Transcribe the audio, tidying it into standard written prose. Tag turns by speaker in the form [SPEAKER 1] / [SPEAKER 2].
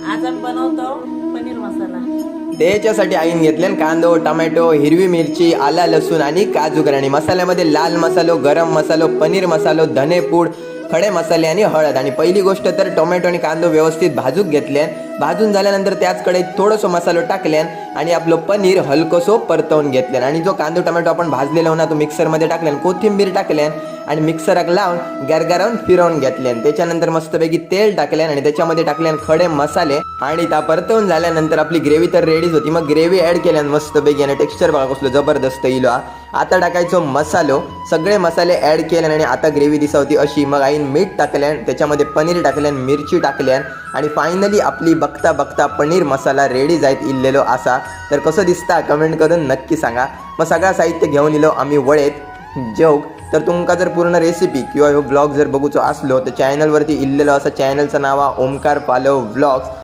[SPEAKER 1] आज आम्ही बनवतो पनीर मसाला.
[SPEAKER 2] त्याच्यासाठी आईन घेतले कांदो, टमॅटो, हिरवी मिरची, आला लसूण आणि काजू आणि मसाल्यामध्ये लाल मसालो, गरम मसालो, पनीर मसालो, धनेपूड, खडे मसाले आणि हळद. आणि पहिली गोष्ट तर टोमॅटो आणि कांदो व्यवस्थित भाजून घेतल्यान. भाजून झाल्यानंतर त्याच कढईत थोडंसं मसालो टाकल्यान आणि आपलं पनीर हलकसो परतवून घेतल्यान. आणि जो कांदो टोमॅटो आपण भाजलेला होता तो मिक्सरमध्ये टाकल्यान, कोथिंबीर टाकल्यान आणि मिक्सराक लावून गरगरावून फिरवून घेतल्यान. त्याच्यानंतर मस्तपैकी तेल टाकल्यान आणि त्याच्यामध्ये टाकल्यान खडे मसाले आणि त्या परतवून झाल्यानंतर आपली ग्रेव्ही तर रेडीच होती. मग ग्रेव्ही ॲड केल्यान मस्तपैकी आणि टेक्स्चर बघा कसलो जबरदस्त येईल. आता टाकायचो मसालो, सगळे मसाले ॲड केल्यान आणि आता ग्रेव्ही दिसावती अशी. मग आईन मीठ टाकल्यान, त्याच्यामध्ये पनीर टाकल्यान, मिरची टाकल्यान आणि फायनली आपली बघता बघता पनीर मसाला रेडी जायत इल्लेलो असा. तर कसं दिसता कमेंट करून नक्की सांगा. मग सगळं साहित्य घेऊन इलो आम्ही वळेत जेवक. तर तुमका जर पूर्ण रेसिपी किंवा ह्यो ब्लॉग जर बघूचो असलो तर चॅनलवरती इल्लेलो असा. चॅनलचं नाव ओमकार पालव व्लॉग्स.